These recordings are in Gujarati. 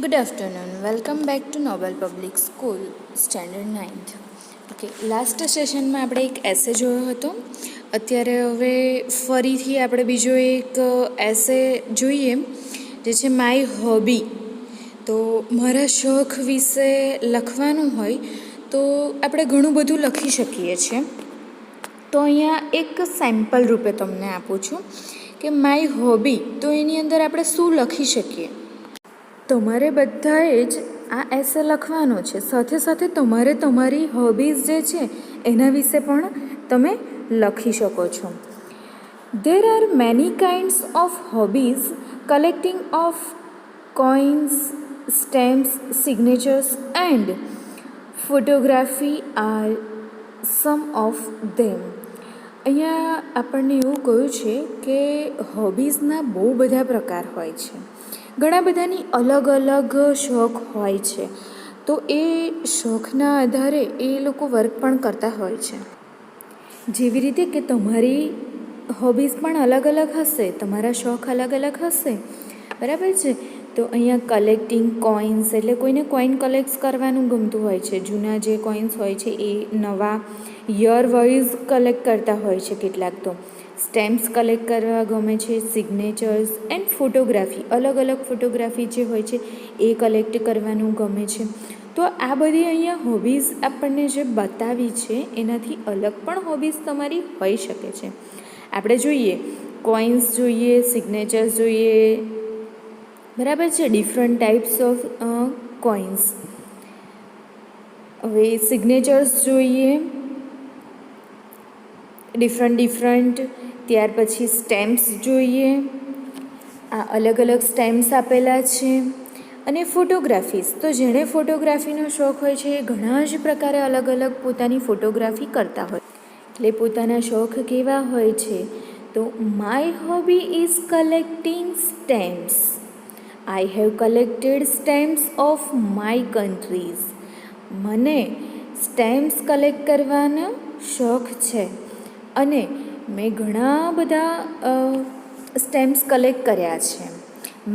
Good afternoon. Welcome back to Nobel Public School, Standard 9th. Okay, last સેશનમાં આપણે એક એસે જોયો હતો. અત્યારે હવે ફરીથી આપણે બીજો એક એસે જોઈએ, જે છે માય હોબી. તો મારા શોખ વિશે લખવાનું હોય તો આપણે ઘણું બધું લખી શકીએ છીએ. તો અહીંયા એક સેમ્પલ રૂપે તમને આપું છું કે માય હોબી, તો એની અંદર આપણે શું લખી શકીએ. તમારે બધાએ જ આ એસે લખવાનો છે. સાથે સાથે તમારે તમારી હોબીઝ જે છે એના વિશે પણ તમે લખી શકો છો. There are many kinds of hobbies. Collecting of coins, stamps, signatures and photography are some of them. અહીંયા આપણને એવું કહ્યું છે કે હોબીઝના બહુ બધા પ્રકાર હોય છે. ઘણા બધાની અલગ અલગ શોખ હોય છે. તો એ શોખના આધારે એ લોકો વર્ક પણ કરતા હોય છે. જેવી રીતે કે તમારી હોબીઝ પણ અલગ અલગ હશે, તમારા શોખ અલગ અલગ હશે, બરાબર છે. તો અહીંયા કલેક્ટિંગ કોઇન્સ એટલે કોઈને કોઈન કલેક્ટ કરવાનું ગમતું હોય છે. જૂના જે કોઇન્સ હોય છે એ નવા યર વાઇઝ કલેક્ટ કરતા હોય છે કેટલાક. તો સ્ટેમ્પ્સ કલેક્ટ કરવા ગમે છે. સિગ્નેચર્સ એન્ડ ફોટોગ્રાફી, અલગ અલગ ફોટોગ્રાફી જે હોય છે એ કલેક્ટ કરવાનું ગમે છે. તો આ બધી અહીંયા હોબીઝ આપણને જે બતાવી છે એનાથી અલગ પણ હોબીઝ તમારી હોઈ શકે છે. આપણે જોઈએ કોઇન્સ જોઈએ, સિગ્નેચર્સ જોઈએ, બરાબર છે. Different types of coins. હવે સિગ્નેચર્સ જોઈએ ડિફરન્ટ. ત્યાર પછી સ્ટેમ્પ્સ જોઈએ, આ અલગ અલગ સ્ટેમ્પ્સ આપેલા છે. અને ફોટોગ્રાફીસ, તો જેણે ફોટોગ્રાફીનો શોખ હોય છે એ ઘણા જ પ્રકારે અલગ અલગ પોતાની ફોટોગ્રાફી કરતા હોય. એટલે પોતાના શોખ કેવા હોય છે. તો my hobby is collecting stamps. I have collected stamps of my countries. મને સ્ટેમ્પ્સ કલેક્ટ કરવાનો શોખ છે અને મેં ઘણા બધા સ્ટેમ્પ્સ કલેક્ટ કર્યા છે.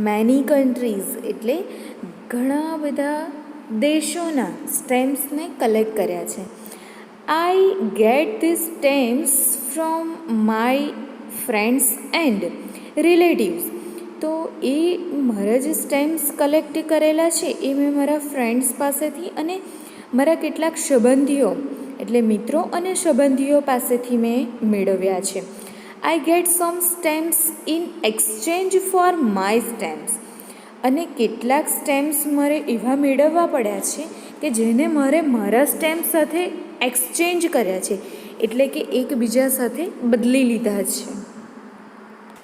મેની કન્ટ્રીઝ એટલે ઘણા બધા દેશોના સ્ટેમ્પ્સને કલેક્ટ કર્યા છે. I get this stamps from my friends and relatives. તો એ મારા જે સ્ટેમ્પ્સ કલેક્ટ કરેલા છે એ મેં મારા ફ્રેન્ડ્સ પાસેથી અને મારા કેટલાક સંબંધીઓ એટલે મિત્રો અને સંબંધીઓ પાસેથી મેં મેળવ્યા છે. I get sum stamps in exchange for my stamps. અને કેટલાક સ્ટેમ્પ્સ મારે એવા મેળવવા પડ્યા છે કે જેને મારે મારા સ્ટેમ્પ સાથે એક્સચેન્જ કર્યા છે, એટલે કે એકબીજા સાથે બદલી લીધા છે.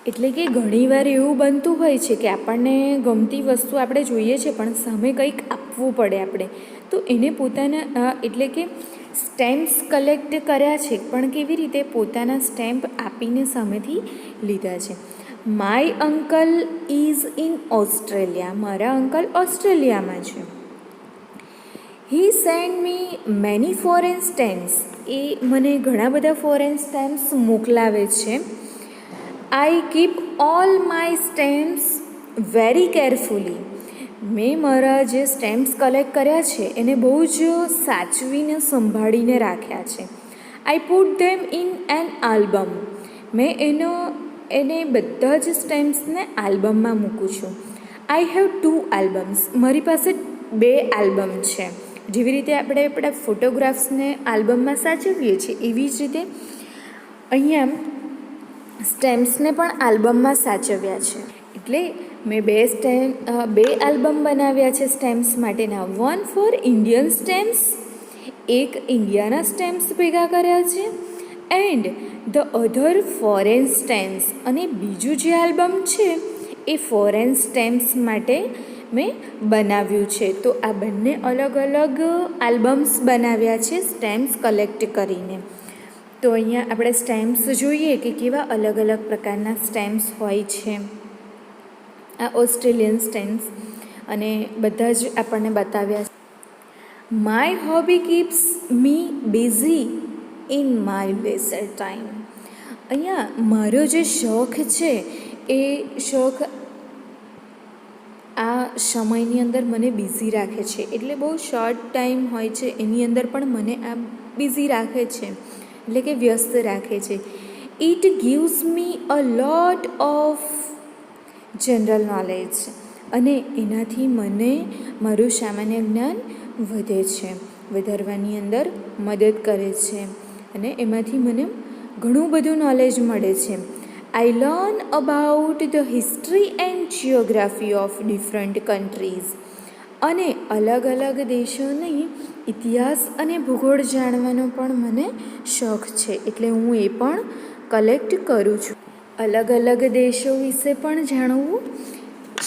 એટલે કે ઘણીવાર એવું બનતું હોય છે કે આપણને ગમતી વસ્તુ આપણે જોઈએ છે પણ સામે કંઈક આપવું પડે આપણે. તો એને પોતાના એટલે કે સ્ટેમ્પ્સ કલેક્ટ કર્યા છે પણ કેવી રીતે પોતાના સ્ટેમ્પ આપીને સામેથી લીધા છે. My uncle is in Australia. મારા અંકલ ઓસ્ટ્રેલિયામાં છે. He send me many foreign stamps. એ મને ઘણા બધા ફોરેન સ્ટેમ્પ્સ મોકલાવે છે. I keep all my stamps very carefully. મેં મારા જે સ્ટેમ્પ્સ કલેક્ટ કર્યા છે એને બહુ જ સાચવીને સંભાળીને રાખ્યા છે. I put them in an album. મેં એને બધા જ સ્ટેમ્પ્સને આલ્બમમાં મૂકું છું. I have 2 albums. મારી પાસે 2 આલ્બમ છે. જેવી રીતે આપણે આપણા ફોટોગ્રાફ્સને આલ્બમમાં સાચવીએ છીએ એવી જ રીતે અહીંયા સ્ટેમ્પ્સને પણ આલ્બમમાં સાચવ્યા છે. એટલે મેં 2 આલ્બમ બનાવ્યા છે સ્ટેમ્પ્સ માટેના. 1 ફોર ઇન્ડિયન સ્ટેમ્પ્સ, એક ઇન્ડિયાના સ્ટેમ્પ્સ ભેગા કર્યા છે. And the other foreign stamps, અને બીજું જે આલ્બમ છે એ ફોરેન સ્ટેમ્પ્સ માટે મેં બનાવ્યું છે. તો આ બંને અલગ અલગ આલ્બમ્સ બનાવ્યા છે સ્ટેમ્પ્સ કલેક્ટ કરીને. તો અહીંયા આપણે સ્ટેમ્પ્સ જોઈએ કે કેવા અલગ અલગ પ્રકારના સ્ટેમ્પ્સ હોય છે. આ ઓસ્ટ્રેલિયન સ્ટેમ્પ્સ અને બધા જ આપણને બતાવ્યા છે. My hobby keeps me busy in my leisure time. અહીંયા મારો જે શોખ છે એ શોખ આ સમયની અંદર મને બિઝી રાખે છે, એટલે બહુ શોર્ટ ટાઈમ હોય છે એની અંદર પણ મને આ બિઝી રાખે છે, એટલે કે વ્યસ્ત રાખે છે. It gives me a lot of general knowledge, અને એનાથી મને મારું સામાન્ય જ્ઞાન વધે છે, વધારવાની અંદર મદદ કરે છે, અને એમાંથી મને ઘણું બધું નોલેજ મળે છે. I learn about the history and geography of different countries. અને અલગ અલગ દેશોની ઇતિહાસ અને ભૂગોળ જાણવાનો પણ મને શોખ છે, એટલે હું એ પણ કલેક્ટ કરું છું. અલગ અલગ દેશો વિશે પણ જાણવું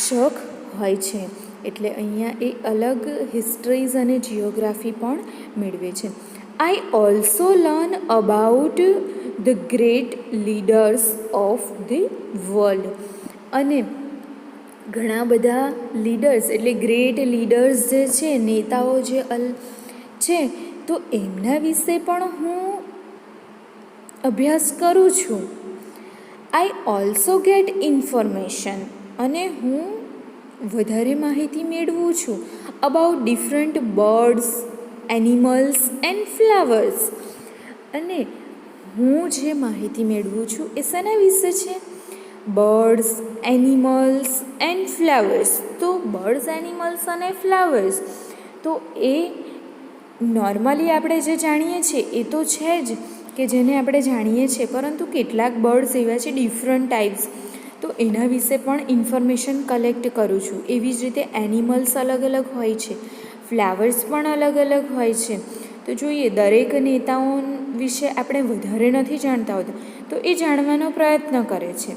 શોખ હોય છે, એટલે અહીંયા એ અલગ હિસ્ટ્રીઝ અને જિયોગ્રાફી પણ મેળવે છે. I also learn about the great leaders of the world. અને ઘણા બધા લીડર્સ એટલે ગ્રેટ લીડર્સ જે છે, નેતાઓ જે છે, તો એમના વિશે પણ હું અભ્યાસ કરું છું. આઈ ઓલ્સો ગેટ ઇન્ફોર્મેશન, અને હું વધારે માહિતી મેળવું છું about different birds, animals and flowers. અને હું જે માહિતી મેળવું છું એ શેના વિશે છે? Birds, animals and flowers. તો બર્ડ્સ, એનિમલ્સ અને ફ્લાવર્સ તો એ નોર્મલી આપણે જે જાણીએ છીએ એ તો છે જ, કે જેને આપણે જાણીએ છીએ, પરંતુ કેટલાક બર્ડ્સ એવા છે ડિફરન્ટ ટાઈપ્સ, તો એના વિશે પણ ઇન્ફોર્મેશન કલેક્ટ કરું છું. એવી જ રીતે એનિમલ્સ અલગ અલગ હોય છે, ફ્લાવર્સ પણ અલગ અલગ હોય છે. તો જોઈએ, દરેક નેતાઓ વિશે આપણે વધારે નથી જાણતા હોતા, તો એ જાણવાનો પ્રયત્ન કરે છે.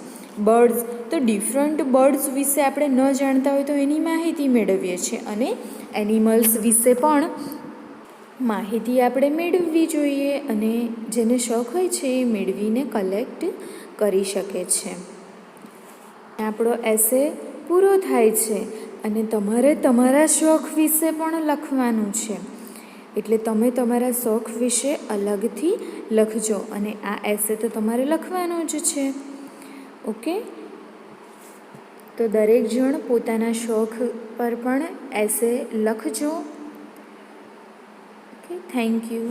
બર્ડ્સ તો ડિફરન્ટ બર્ડ્સ વિશે આપણે ન જાણતા હોય તો એની માહિતી મેળવીએ છીએ, અને એનિમલ્સ વિશે પણ માહિતી આપણે મેળવવી જોઈએ, અને જેને શોખ હોય છે એ મેળવીને કલેક્ટ કરી શકે છે. આપણો એસે પૂરો થાય છે, અને તમારે તમારા શોખ વિશે પણ લખવાનું છે, એટલે તમે તમારા શોખ વિશે અલગથી લખજો, અને આ એસે તો તમારે લખવાનું જ છે. ઓકે, તો દરેક જણ પોતાના શોખ પર પણ એસે લખજો. Okay, thank you.